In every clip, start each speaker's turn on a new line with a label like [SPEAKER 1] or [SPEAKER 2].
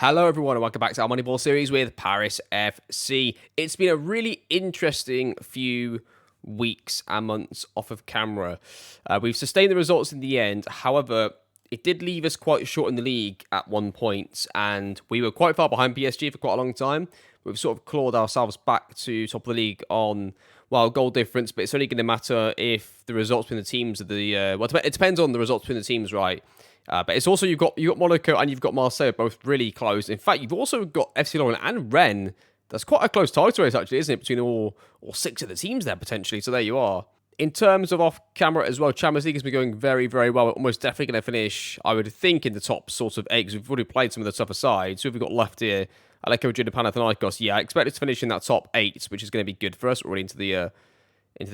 [SPEAKER 1] Hello, everyone, and welcome back to our Moneyball series with Paris FC. It's been a really interesting few weeks and months off of camera. We've sustained the results in the end. However, it did leave us quite short in the league at 1 point, and we were quite far behind PSG for quite a long time. We've sort of clawed ourselves back to top of the league on, well, goal difference, but it's only going to matter if the results between the teams are it depends on the results between the teams, right? But it's also you've got Monaco and you've got Marseille both really close. In fact, you've also got FC Lorient and Rennes. That's quite a close title race, actually, isn't it? Between all six of the teams there, potentially. So there you are. In terms of off-camera as well, Champions League has been going very, very well. We're almost definitely going to finish, I would think, in the top sort of eight, because we've already played some of the tougher sides. So if we've got left here, Aleko Madrid and Panathinaikos, yeah, I expect us to finish in that top eight, which is going to be good for us already into the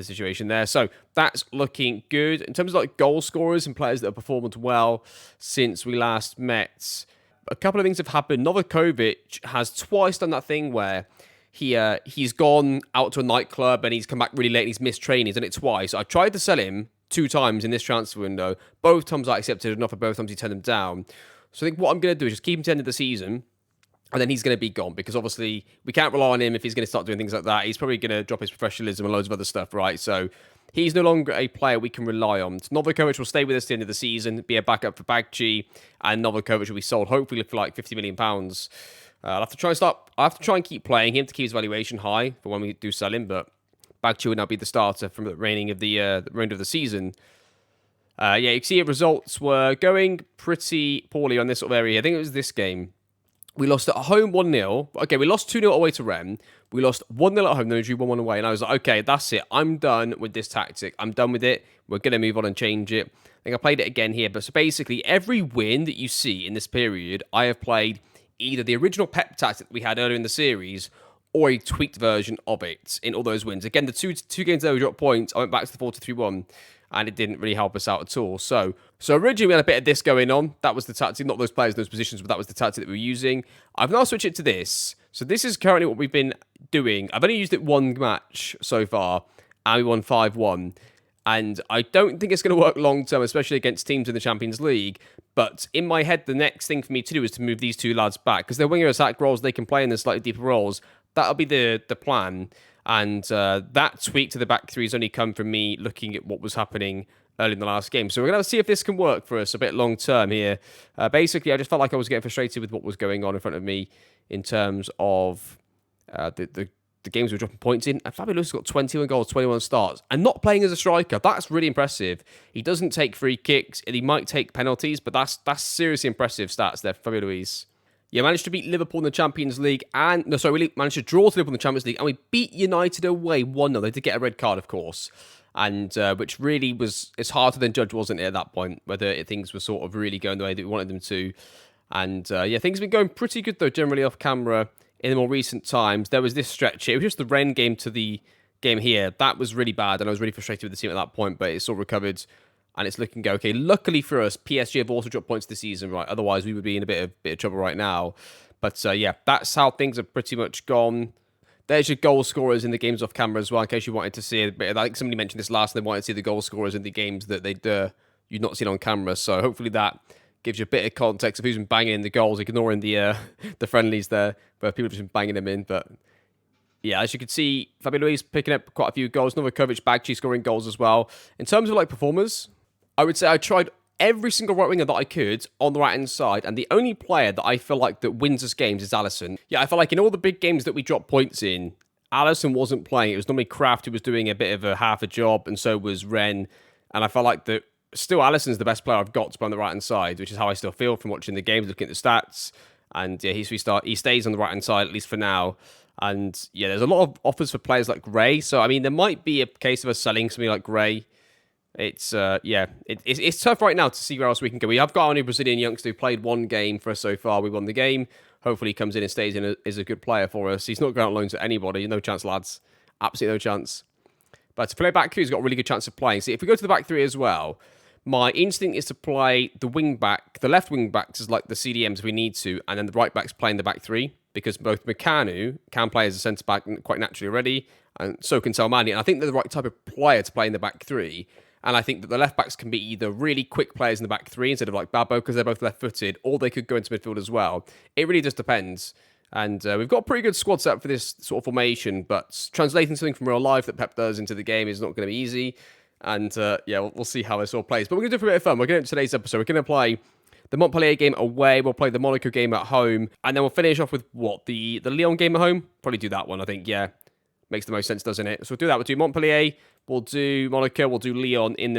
[SPEAKER 1] situation there. So that's looking good. In terms of like goal scorers and players that have performed well since we last met, a couple of things have happened. Novakovic has twice done that thing where he's gone out to a nightclub and he's come back really late and he's missed training. He's done it twice. I tried to sell him 2 times in this transfer window. Both times I accepted an offer, both times he turned them down. So I think what I'm going to do is just keep him to the end of the season. And then he's going to be gone because obviously we can't rely on him if he's going to start doing things like that. He's probably going to drop his professionalism and loads of other stuff, right? So he's no longer a player we can rely on. So Novakovic will stay with us at the end of the season, be a backup for Bagchi, and Novakovic will be sold hopefully for like £50 million. I'll have to try and keep playing him to keep his valuation high for when we do sell him, but Bagchi will now be the starter from the remainder of the season. You can see results were going pretty poorly on this sort of area. I think it was this game. We lost at home 1-0. Okay, we lost 2-0 away to Rennes. We lost 1-0 at home, then we drew 1-1 away. And I was like, okay, that's it. I'm done with this tactic. I'm done with it. We're going to move on and change it. I think I played it again here. But so basically, every win that you see in this period, I have played either the original Pep tactic that we had earlier in the series or a tweaked version of it in all those wins. Again, the two games there we dropped points. I went back to the 4-3-1. And it didn't really help us out at all. So originally we had a bit of this going on. That was the tactic, not those players in those positions, but that was the tactic that we were using. I've now switched it to this. So this is currently what we've been doing. I've only used it one match so far, and we won 5-1. And I don't think it's going to work long term, especially against teams in the Champions League. But in my head, the next thing for me to do is to move these two lads back, because they're winger attack roles. They can play in the slightly deeper roles. That'll be the plan. And that tweak to the back three has only come from me looking at what was happening early in the last game. So we're going to see if this can work for us a bit long term here. Basically, I just felt like I was getting frustrated with what was going on in front of me in terms of the games we were dropping points in. And Fabio Luis has got 21 goals, 21 starts, and not playing as a striker. That's really impressive. He doesn't take free kicks, and he might take penalties, but that's seriously impressive stats there for Fabio Luis. Yeah, managed to beat Liverpool in the Champions League, we managed to draw to Liverpool in the Champions League, and we beat United away 1-0. They did get a red card, of course, and which really it's hard to then judge, wasn't it, at that point, whether things were sort of really going the way that we wanted them to. And things have been going pretty good, though, generally off camera in the more recent times. There was this stretch here. It was just the Rennes game to the game here. That was really bad, and I was really frustrated with the team at that point, but it's all recovered. And it's looking okay. Luckily for us, PSG have also dropped points this season, right? Otherwise, we would be in a bit of trouble right now. But that's how things have pretty much gone. There's your goal scorers in the games off camera as well, in case you wanted to see it. I think somebody mentioned this last, and they wanted to see the goal scorers in the games that you'd not seen on camera. So hopefully that gives you a bit of context of who's been banging in the goals, ignoring the friendlies there, where people have just been banging them in. But yeah, as you can see, Fabio Luis picking up quite a few goals. Novakovic, Bagchi scoring goals as well. In terms of performers, I would say I tried every single right winger that I could on the right-hand side, and the only player that I feel like that wins us games is Alisson. Yeah, I feel like in all the big games that we dropped points in, Alisson wasn't playing. It was normally Kraft who was doing a bit of a half a job, and so was Rennes. And I felt like that still Alisson's the best player I've got to play on the right-hand side, which is how I still feel from watching the games, looking at the stats. And yeah, he stays on the right-hand side, at least for now. And yeah, there's a lot of offers for players like Gray. So, I mean, there might be a case of us selling somebody like Gray. It's tough right now to see where else we can go. We have got our new Brazilian youngster who played one game for us so far. We won the game. Hopefully he comes in and stays in is a good player for us. He's not going on loan to anybody. No chance, lads. Absolutely no chance. But to play back three, he's got a really good chance of playing. See, if we go to the back three as well, my instinct is to play the left wing backs as like the CDMs if we need to, and then the right backs playing the back three, because both Mikanu can play as a centre back quite naturally already, and so can Salmani. And I think they're the right type of player to play in the back three. And I think that the left-backs can be either really quick players in the back three instead of like Babbo because they're both left-footed, or they could go into midfield as well. It really just depends. And we've got a pretty good squad set up for this sort of formation, but translating something from real life that Pep does into the game is not going to be easy. And yeah, we'll see how this all plays. But we're going to do it for a bit of fun. We're going to today's episode. We're going to play the Montpellier game away. We'll play the Monaco game at home. And then we'll finish off with what? The Lyon game at home? Probably do that one, I think. Yeah. Makes the most sense, doesn't it? So we'll do that. We'll do Montpellier. We'll do Monaco. We'll do Lyon in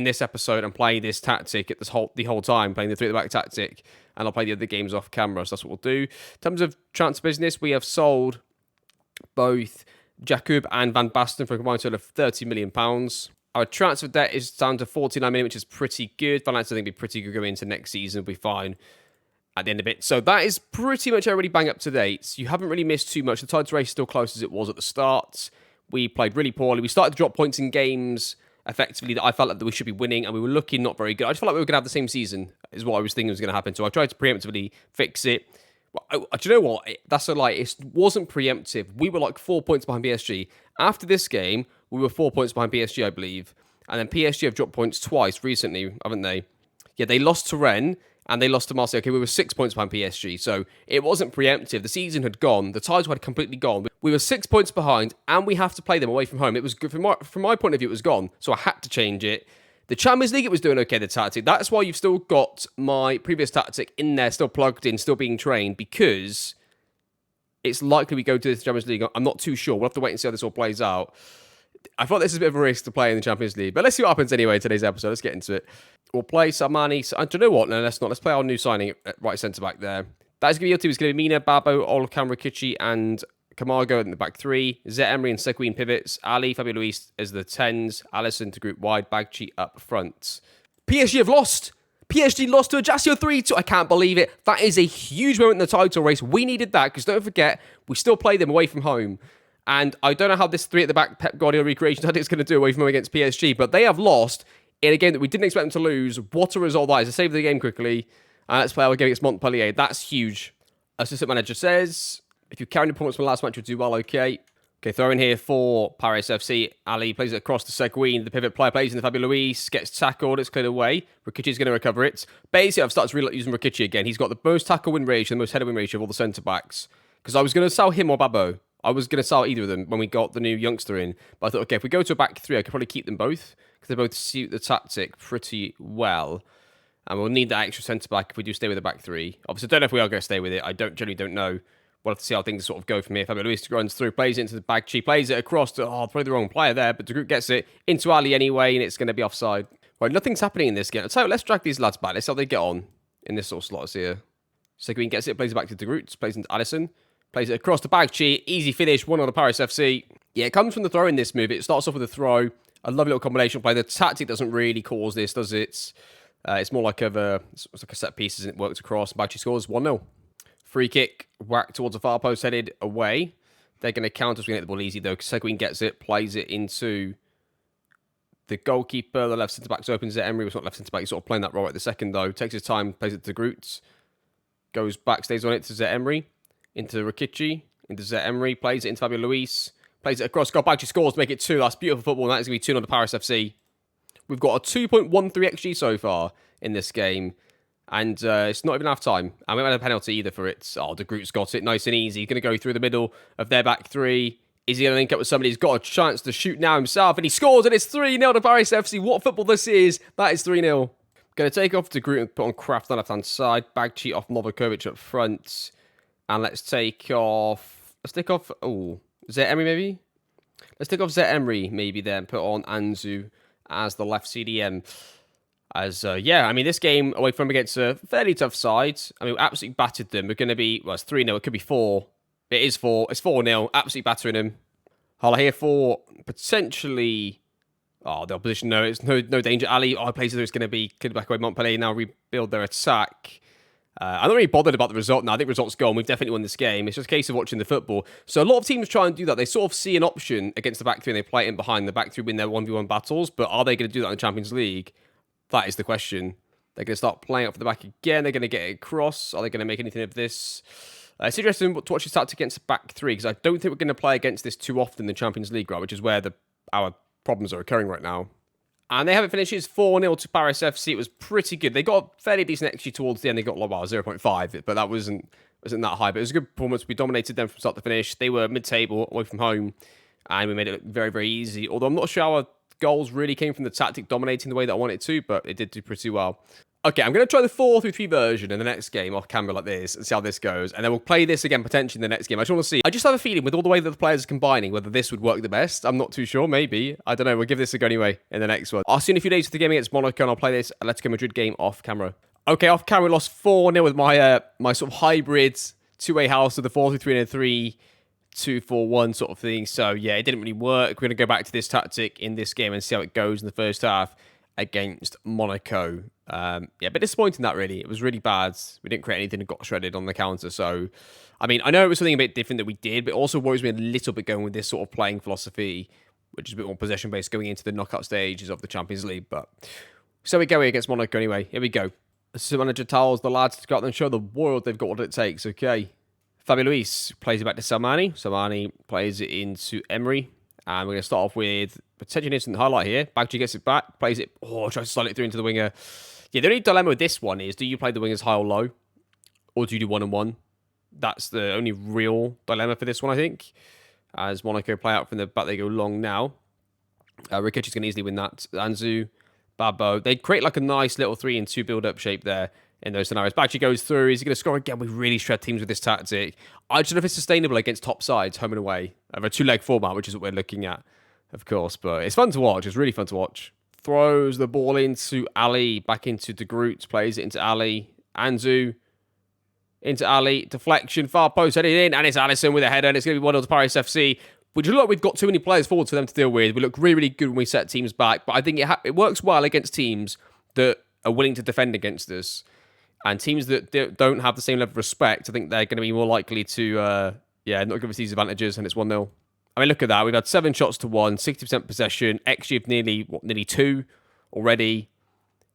[SPEAKER 1] this episode and play this tactic at the whole time, playing the three at the back tactic. And I'll play the other games off camera. So that's what we'll do. In terms of transfer business, we have sold both Jakub and Van Basten for a combined total of £30 million. Our transfer debt is down to 49 million, which is pretty good. Van Basten, I think, will be pretty good going into next season. We'll be fine at the end of it. So that is pretty much everybody bang up to date. You haven't really missed too much. The title race is still close as it was at the start. We played really poorly. We started to drop points in games effectively that I felt like that we should be winning, and we were looking not very good. I just felt like we were going to have the same season is what I was thinking was going to happen. So I tried to preemptively fix it. Do you know what? That's a lie. It wasn't preemptive. We were like 4 points behind PSG. After this game, we were 4 points behind PSG, I believe. And then PSG have dropped points twice recently, haven't they? Yeah, they lost to Rennes and they lost to Marseille. Okay, we were 6 points behind PSG. So it wasn't preemptive. The season had gone. The title had completely gone. We were 6 points behind and we have to play them away from home. It was good. From my point of view, it was gone. So I had to change it. The Champions League, it was doing okay, the tactic. That's why you've still got my previous tactic in there, still plugged in, still being trained, because it's likely we go to the Champions League. I'm not too sure. We'll have to wait and see how this all plays out. I thought this is a bit of a risk to play in the Champions League, but let's see what happens anyway in today's episode. Let's get into it. We'll play Samani. Do you know what? No, let's not. Let's play our new signing at right centre-back there. That's going to be your team. It's going to be Mina, Babbo, Olkan, Rikici, and Camargo in the back three. Zé Emery and Seguin pivots. Ali, Fabio Luis as the 10s. Alisson to group wide. Bagchi up front. PSG have lost. PSG lost to Ajaccio 3-2. I can't believe it. That is a huge moment in the title race. We needed that because don't forget, we still play them away from home. And I don't know how this three at the back Pep Guardiola recreation tactic is going to do away from him against PSG, but they have lost in a game that we didn't expect them to lose. What a result that is. To save the game quickly. Let's play our game against Montpellier. That's huge. Assistant manager says, if you carry the performance from the last match, you'll do well, okay. Okay, throw in here for Paris FC. Ali plays it across to Seguin. The pivot player plays in the Fabio Luis. Gets tackled. It's cleared away. Rikici's going to recover it. Basically, I've started using Rikici again. He's got the most tackle win ratio, the most header win ratio of all the centre-backs. Because I was going to sell him or Babbo. I was going to sell either of them when we got the new youngster in. But I thought, okay, if we go to a back three, I could probably keep them both. Because they both suit the tactic pretty well. And we'll need that extra centre-back if we do stay with the back three. Obviously, I don't know if we are going to stay with it. I generally don't know. We'll have to see how things sort of go from here. Fabio Luis runs through, plays it into the Bagchi, plays it across to, probably the wrong player there, but the group gets it into Ali anyway, and it's going to be offside. Right, nothing's happening in this game. So let's drag these lads back. Let's see how they get on in this sort of slots here. Seguin gets it, plays it back to the Groot, plays into Alisson, plays it across to Bagchi, easy finish, 1-0 to Paris FC. Yeah, it comes from the throw in this move. It starts off with a throw, a lovely little combination play. The tactic doesn't really cause this, does it? It's more like it's like a set piece, and it works across. Bagchi scores 1-0. Free kick, whack towards the far post, headed away. They're going to counter us. We get the ball easy, though, because Seguin gets it, plays it into the goalkeeper. The left centre-back's open. Zé Emery was not left centre-back. He's sort of playing that role at the second, though. Takes his time, plays it to Groot. Goes back, stays on it to Zé Emery. Into Rikici. Into Zé Emery. Plays it into Fabio Luis. Plays it across. Bagchi scores to make it 2. That's beautiful football, and that is going to be 2-0 to Paris FC. We've got a 2.13 XG so far in this game. And it's not even half time. And we haven't had a penalty either for it. Oh, the Groot's got it nice and easy. He's going to go through the middle of their back three. Is he going to link up with somebody? He's got a chance to shoot now himself. And he scores, and it's 3-0 to Paris FC. What football this is. That is 3-0. Going to take off to Groot and put on Kraft on the left-hand side. Bagchi off Novakovic up front. And let's take off... Oh, Zé Emery maybe? Let's take off Zé Emery maybe then. Put on Anzu as the left CDM. Yeah, I mean, this game away from against a fairly tough side. I mean, we absolutely battered them. We're going to be, well, it's 3-0. It could be 4. It is 4. It's 4-0. Absolutely battering them. Hala here for potentially, the opposition. No, it's no danger. Ali, plays it's going to be cleared back away. Montpellier now rebuild their attack. I'm not really bothered about the result now. I think the result's gone. We've definitely won this game. It's just a case of watching the football. So a lot of teams try and do that. They sort of see an option against the back three and they play it in behind. The back three win their 1v1 battles. But are they going to do that in the Champions League? That is the question. They're going to start playing up for the back again. They're going to get it across. Are they going to make anything of this? It's interesting to watch this tactic against the back three, because I don't think we're going to play against this too often in the Champions League, right? Which is where our problems are occurring right now. And they have it finishes 4-0 to Paris FC. It was pretty good. They got fairly decent XG towards the end. They got, 0.5, but that wasn't that high. But it was a good performance. We dominated them from start to finish. They were mid-table, away from home, and we made it look very, very easy. Although I'm not sure our goals really came from the tactic dominating the way that I wanted to, but it did do pretty well. Okay, I'm going to try the 4-3 version in the next game off camera like this and see how this goes. And then we'll play this again potentially in the next game. I just want to see. I just have a feeling with all the way that the players are combining, whether this would work the best. I'm not too sure. Maybe. I don't know. We'll give this a go anyway in the next one. I'll see you in a few days for the game against Monaco, and I'll play this Atletico Madrid game off camera. Okay, off camera, we lost 4-0 with my my sort of hybrid two-way house of the 4-3 and a 3-2-4-1 sort of thing. So, yeah, it didn't really work. We're going to go back to this tactic in this game and see how it goes in the first half against Monaco. Yeah, a bit disappointing that, really. It was really bad. We didn't create anything and got shredded on the counter. So, I mean, I know it was something a bit different that we did, but it also worries me a little bit going with this sort of playing philosophy, which is a bit more possession-based going into the knockout stages of the Champions League. But so we go here against Monaco anyway. Here we go. Assistant manager tells the lads to go out and show the world they've got what it takes. Okay. Fabio Luis plays it back to Salmani. Salmani plays it into Emery. And we're going to start off with potentially an instant highlight here. Bagchi gets it back, plays it. Oh, tries to slide it through into the winger. Yeah, the only dilemma with this one is, do you play the wingers high or low? Or do you do 1-on-1? That's the only real dilemma for this one, I think. As Monaco play out from the back, they go long now. Rikichi's going to easily win that. Anzu, Babbo. They create like a nice little 3-in-2 build-up shape there in those scenarios. Bagchi goes through. Is he going to score again? We really shred teams with this tactic. I don't know if it's sustainable against top sides, home and away, of a two-leg format, which is what we're looking at, of course. But it's fun to watch. It's really fun to watch. Throws the ball into Ali, back into De Groot, plays it into Ali. Anzu into Ali, deflection, far post, headed in, and it's Alisson with a header, and it's going to be 1-0 to Paris FC. Which look, we've got too many players forward for them to deal with. We look really, really good when we set teams back, but I think it works well against teams that are willing to defend against us. And teams that don't have the same level of respect, I think they're going to be more likely to, not give us these advantages, and it's 1-0. I mean, look at that. We've had 7 shots to 1, 60% possession, XG of nearly 2 already.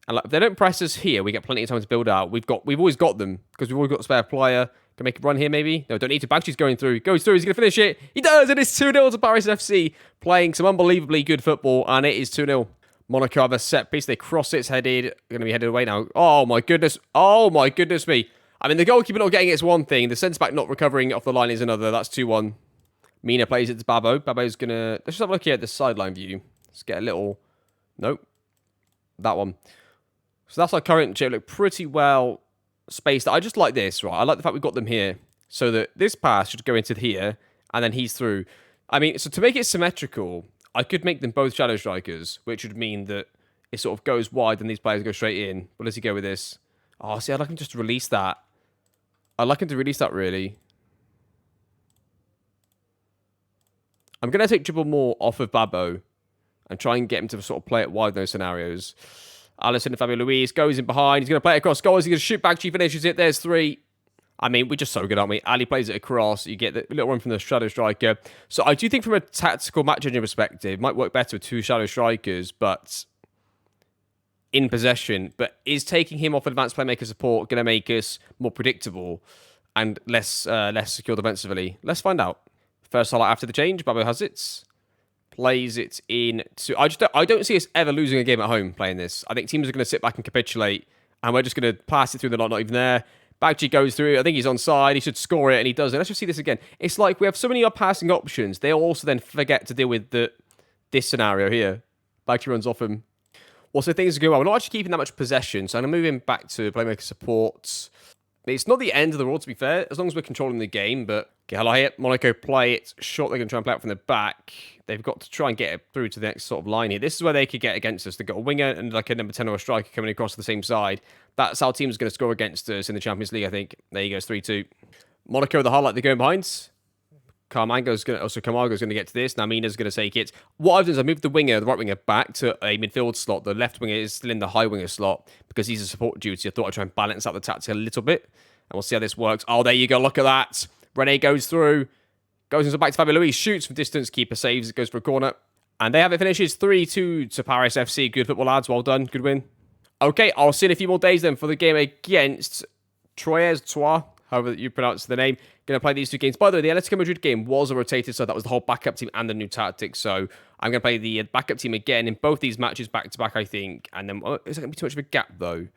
[SPEAKER 1] And like, if they don't press us here, we get plenty of time to build out. We've always got them, because we've always got a spare player. Can make a run here, maybe? No, don't need to. Bagchi's going through. Goes through. He's going to finish it. He does. It is 2-0 to Paris FC. Playing some unbelievably good football, and it is 2-0. Monaco have a set piece. They cross it. It's headed. Going to be headed away now. Oh, my goodness. Oh, my goodness me. I mean, the goalkeeper not getting it is one thing. The centre-back not recovering off the line is another. That's 2-1. Mina plays it to Babbo. Babbo's going to... Let's just have a look here at the sideline view. Let's get a little... Nope. That one. So that's our current shape. Look pretty well spaced. I just like this, right? I like the fact we've got them here. So that this pass should go into here. And then he's through. I mean, so to make it symmetrical, I could make them both shadow strikers, which would mean that it sort of goes wide and these players go straight in. But let's see, go with this. Oh, see, I'd like him just to release that. I'd like him to release that, really. I'm going to take dribble more off of Babbo and try and get him to sort of play it wide in those scenarios. Alisson and Fabio Luis goes in behind. He's going to play it across goal. He's going to shoot back. She finishes it. There's 3. I mean, we're just so good, aren't we? Ali plays it across. You get the little run from the shadow striker. So I do think from a tactical match-changing perspective, it might work better with 2 shadow strikers, but in possession. But is taking him off advanced playmaker support going to make us more predictable and less secure defensively? Let's find out. First highlight after the change. Babbo has it. Plays it in to... I don't see us ever losing a game at home playing this. I think teams are going to sit back and capitulate, and we're just going to pass it through the lot, not even there. Bagchi goes through. I think he's onside. He should score it, and he doesn't. Let's just see this again. It's like we have so many passing options. They also then forget to deal with this scenario here. Bagchi runs off him. Also, things are going well. We're not actually keeping that much possession, so I'm going to move him back to playmaker support. It's not the end of the world, to be fair, as long as we're controlling the game, but... Okay, hello here. Monaco play it short. They're going to try and play out from the back. They've got to try and get it through to the next sort of line here. This is where they could get against us. They've got a winger and like a number 10 or a striker coming across the same side. That's how teams are going to score against us in the Champions League, I think. There you go, 3-2. Monaco, the highlight, they're going behind. Camargo's going to get to this. Now Mina's going to take it. What I've done is I moved the right winger, back to a midfield slot. The left winger is still in the high winger slot because he's a support duty. I thought I'd try and balance out the tactic a little bit. And we'll see how this works. Oh, there you go. Look at that. Rene goes through. Goes into back to Fabio Luis. Shoots from distance. Keeper saves. It goes for a corner. And they have it finishes 3-2 to Paris FC. Good football, lads. Well done. Good win. Okay, I'll see you in a few more days then for the game against Troyes. however you pronounce the name. Going to play these 2 games. By the way, the Atletico Madrid game was a rotated, so that was the whole backup team and the new tactics. So I'm going to play the backup team again in both these matches back-to-back, I think. And then, is there going to be too much of a gap, though?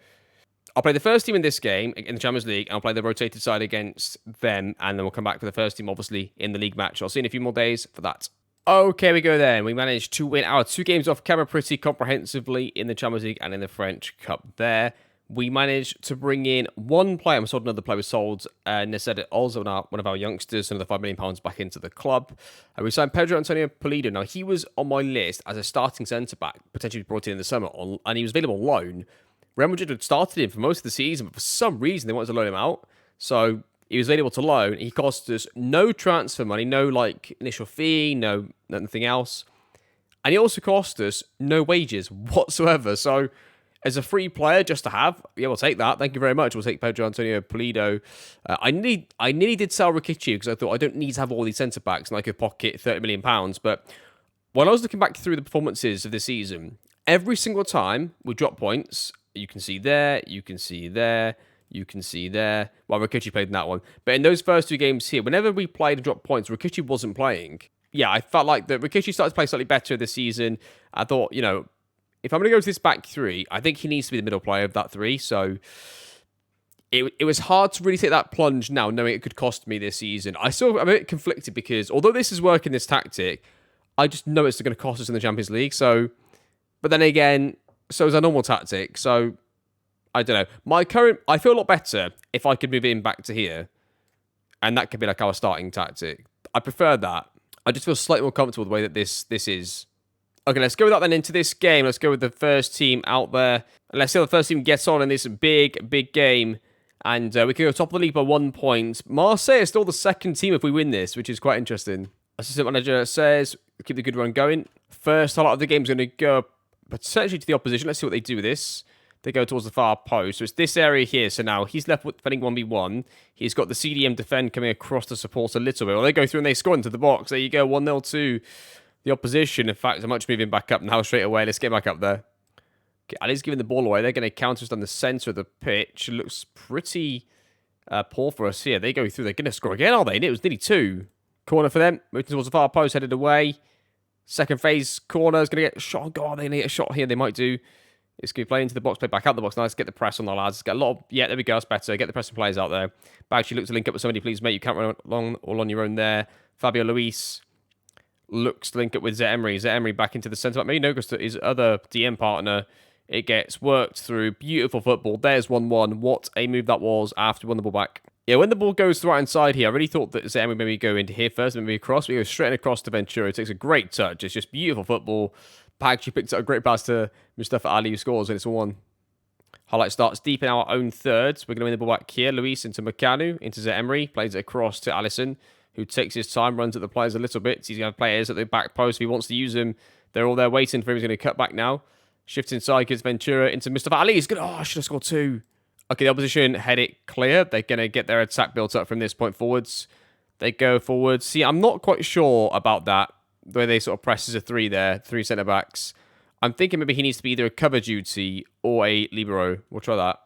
[SPEAKER 1] I'll play the first team in this game, in the Champions League, and I'll play the rotated side against them, and then we'll come back for the first team, obviously, in the league match. I'll see you in a few more days for that. Okay, we go then. We managed to win our 2 games off camera pretty comprehensively in the Champions League and in the French Cup there. We managed to bring in 1 player. We sold another player. We sold Nesed also one of our youngsters, another £5 million back into the club. We signed Pedro Antonio Pulido. Now, he was on my list as a starting centre-back, potentially brought in the summer, and he was available on loan. Real Madrid had started him for most of the season, but for some reason they wanted to loan him out. So he was available to loan. He cost us no transfer money, no initial fee, no nothing else. And he also cost us no wages whatsoever. So as a free player just to have, yeah, we'll take that. Thank you very much. We'll take Pedro Antonio Pulido. I nearly did sell Rikichi because I thought I don't need to have all these centre-backs and I could pocket £30 million. But when I was looking back through the performances of this season, every single time we drop points, you can see there, you can see there, you can see there. Well, Rikichi played in that one. But in those first 2 games here, whenever we played and dropped points, Rikichi wasn't playing. Yeah, I felt like that Rikichi started to play slightly better this season. I thought, if I'm going to go to this back 3, I think he needs to be the middle player of that 3. So it was hard to really take that plunge now, knowing it could cost me this season. I'm a bit conflicted because although this is working, this tactic, I just know it's going to cost us in the Champions League. So, but then again, so is our normal tactic. So I don't know. I feel a lot better if I could move in back to here. And that could be like our starting tactic. I prefer that. I just feel slightly more comfortable with the way that this is. Okay, let's go with that then into this game. Let's go with the first team out there. Let's see how the first team gets on in this big game. And we can go top of the league by 1 point. Marseille is still the second team if we win this, which is quite interesting. Assistant manager says, keep the good run going. First highlight of the game is going to go potentially to the opposition. Let's see what they do with this. They go towards the far post. So it's this area here. So now he's left with defending 1v1. He's got the CDM defend coming across to support a little bit. Well, they go through and they score into the box. There you go, 1-0 to the opposition. In fact, I'm much moving back up now straight away. Let's get back up there. Okay, Ali's giving the ball away. They're going to counter us down the centre of the pitch. It looks pretty poor for us here. They go through. They're going to score again, are they? It was nearly 2. Corner for them. Moving towards the far post, headed away. Second phase corner is going to get shot. Oh, God, they need a shot here. They might do. It's going to play into the box, play back out the box. Nice, get the press on the lads. Get a lot of... Yeah, there we go. That's better. Get the pressing players out there. Bagchi looks to link up with somebody. Please, mate. You can't run along all on your own there. Fabio Luis looks to link up with Zé Emery. Zé Emery back into the centre back. Maybe no goes to his other DM partner. It gets worked through. Beautiful football. There's 1-1. What a move that was after we won the ball back. Yeah, when the ball goes to the right-hand side here, I really thought that Zé Emery maybe go into here first, maybe across. We go straight across to Ventura. It takes a great touch. It's just beautiful football. Bagchi picks up a great pass to Mustafa Ali, who scores, and it's 1-1. Highlight starts deep in our own thirds. We're going to win the ball back here. Luis into Macanu, into Zé Emery. Plays it across to Alisson, who takes his time, runs at the players a little bit. He's going to have players at the back post. If he wants to use them, they're all there waiting for him. He's going to cut back now. Shift inside, gives Ventura into Mustafa Ali. He's going to... Oh, I should have scored 2. Okay, the opposition head it clear. They're going to get their attack built up from this point forwards. They go forwards. See, I'm not quite sure about that, the way they sort of press as a 3 there, 3 centre-backs. I'm thinking maybe he needs to be either a cover duty or a libero. We'll try that.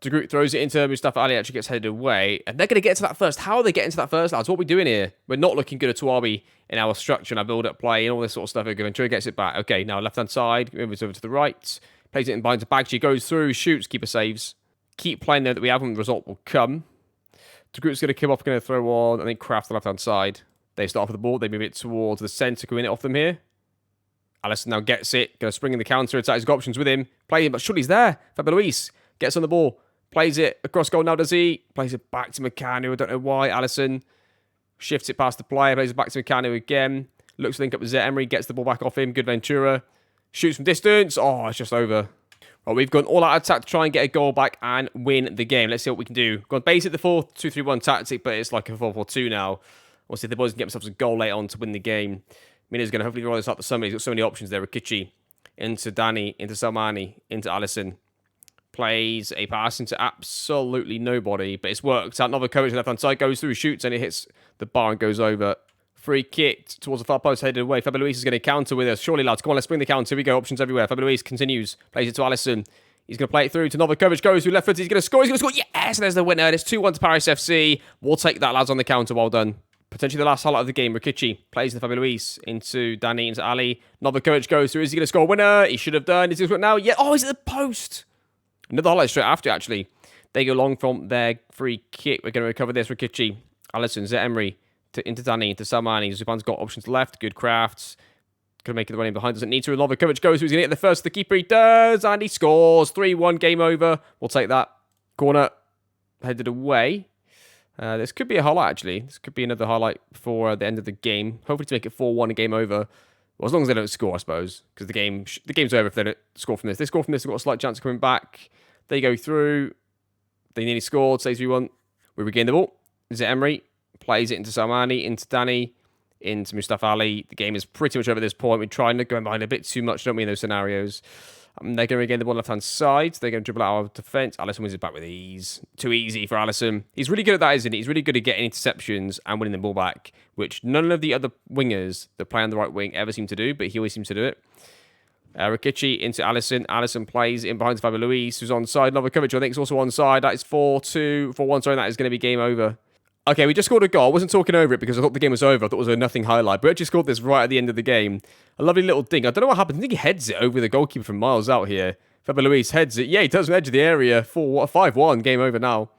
[SPEAKER 1] De Groot throws it into Mustafa Ali, actually gets headed away. And they're going to get to that first. How are they getting to that first, lads? What are we doing here? We're not looking good at all, are we, in our structure and our build-up play and all this sort of stuff. Ventura gets it back. Okay, now left-hand side, moves over to the right. Plays it in behind to Bagchi, goes through, shoots, keeper saves. Keep playing there that we have, and the result will come. De Groot's going to come off, going to throw on, and then Kraft on the left-hand side. They start off with the ball, they move it towards the centre, can win it off them here. Alisson now gets it, going to spring in the counter attack. He's got options with him. Play him, but surely he's there. Fabio Luis gets on the ball, plays it across goal now, does he? Plays it back to Macanu, I don't know why. Alisson shifts it past the player, plays it back to Macanu again. Looks to link up with Zé Emery, gets the ball back off him. Good Ventura. Shoots from distance. Oh, it's just over. Well, we've gone all out attack to try and get a goal back and win the game. Let's see what we can do. Gone basic the 4-2-3-1 tactic, but it's like a 4-4-2 now. We'll see if the boys can get themselves a goal later on to win the game. Mina's going to hopefully roll this out the summer. He's got so many options there. Rikichi into Danny, into Salmani, into Alisson. Plays a pass into absolutely nobody, but it's worked out. Another coverage left-hand side, goes through, shoots, and it hits the bar and goes over. Free kick towards the far post, headed away. Fabio Luis is going to counter with us. Surely, lads. Come on, let's bring the counter. Here we go. Options everywhere. Fabio Luis continues. Plays it to Alisson. He's going to play it through to Novakovic. Goes through left foot. He's going to score. He's going to score. Yes, there's the winner. It's 2-1 to Paris FC. We'll take that, lads, on the counter. Well done. Potentially the last highlight of the game. Rikichi plays in Fabio Luis into Danny, into Ali. Novakovic goes through. Is he going to score a winner? He should have done. Is he going to score now? Yeah. Oh, he's at the post. Another highlight straight after, actually. They go long from their free kick. We're going to recover this. Rikichi, Alisson, Emery, into Danny, into Salmani. Zuban's got options left. Good crafts. Going to make it the running behind. Doesn't need to. Novakovic goes through. He's going to get the first. The keeper, he does. And he scores. 3-1. Game over. We'll take that. Corner headed away. This could be a highlight, actually. This could be another highlight before the end of the game. Hopefully to make it 4-1 and game over. Well, as long as they don't score, I suppose. Because the game's over if they don't score from this. They score from this. They've got a slight chance of coming back. They go through. They nearly scored. Says 3-1. We regain the ball. Emery plays it into Salmani, into Danny, into Mustafa Ali. The game is pretty much over at this point. We're trying to go behind a bit too much, don't we, in those scenarios? They're going to regain the ball on the left-hand side. They're going to dribble out of defence. Alisson wins it back with ease. Too easy for Alisson. He's really good at that, isn't he? He's really good at getting interceptions and winning the ball back, which none of the other wingers that play on the right wing ever seem to do, but he always seems to do it. Rikichi into Alisson. Alisson plays in behind Fabio Luis, who's onside. Novakovic, I think, is also onside. That is 4-1. Sorry, that is going to be game over. Okay, we just scored a goal. I wasn't talking over it because I thought the game was over. I thought it was a nothing highlight. But we actually scored this right at the end of the game. A lovely little ding. I don't know what happened. I think he heads it over the goalkeeper from miles out here. Fabio Luis heads it. Yeah, he does from the edge of the area. 5-1. Game over now.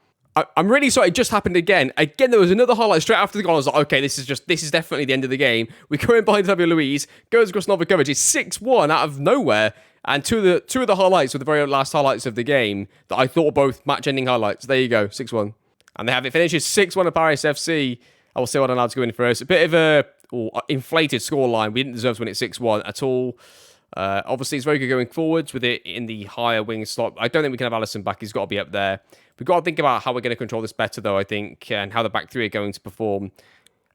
[SPEAKER 1] I'm really sorry. It just happened again. Again, there was another highlight straight after the goal. I was like, okay, this is definitely the end of the game. We go in behind Fabio Luis. Goes across Novakovic. It's 6-1 out of nowhere. And two of the highlights were the very last highlights of the game that I thought were both match-ending highlights. There you go. 6-1. And they have it finishes 6-1 at Paris FC. I will see what I'm allowed to go in first. A bit of a inflated scoreline. We didn't deserve to win it 6-1 at all. Obviously, it's very good going forwards with it in the higher wing slot. I don't think we can have Alisson back. He's got to be up there. We've got to think about how we're going to control this better, though, I think, and how the back three are going to perform.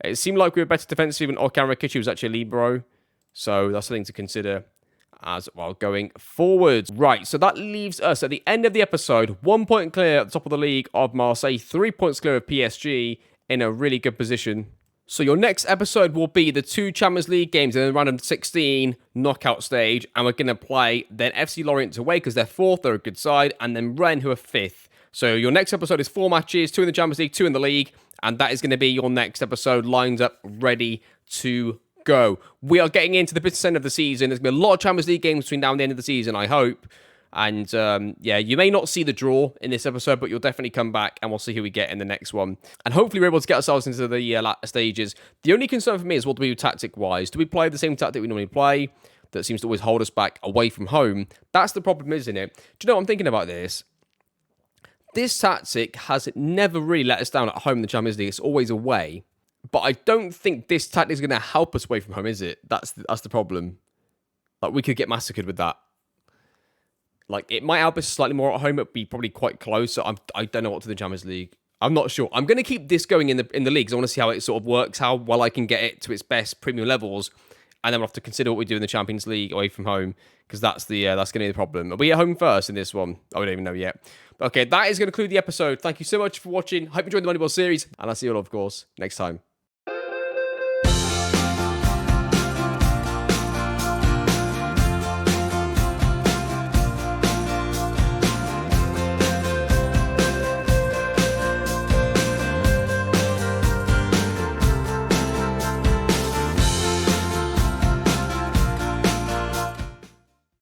[SPEAKER 1] It seemed like we were better defensively when Okan Rikichi was actually a libero. So that's something to consider as well going forward. Right, so that leaves us at the end of the episode, 1 point clear at the top of the league of Marseille, 3 points clear of PSG, in a really good position. So your next episode will be the 2 Champions League games in the round of 16 knockout stage, and we're going to play then FC Lorient away because they're 4th, they're a good side, and then Rennes who are 5th. So your next episode is 4 matches, 2 in the Champions League, 2 in the league, and that is going to be your next episode lined up, ready to go. We are getting into the business end of the season. There's going to be a lot of Champions League games between now and the end of the season, I hope. And yeah, you may not see the draw in this episode, but you'll definitely come back and we'll see who we get in the next one. And hopefully we're able to get ourselves into the latter stages. The only concern for me is what do we do tactic-wise? Do we play the same tactic we normally play that seems to always hold us back away from home? That's the problem, isn't it? Do you know what I'm thinking about this? This tactic has never really let us down at home in the Champions League. It's always away. But I don't think this tactic is going to help us away from home, is it? That's the problem. Like, we could get massacred with that. Like, it might help us slightly more at home. It'd be probably quite close. So I don't know what to the Champions League. I'm not sure. I'm going to keep this going in the league because I want to see how it sort of works, how well I can get it to its best premium levels. And then we'll have to consider what we do in the Champions League away from home because that's going to be the problem. Are we at home first in this one? I don't even know yet. Okay, that is going to conclude the episode. Thank you so much for watching. Hope you enjoyed the Moneyball series. And I'll see you all, of course, next time.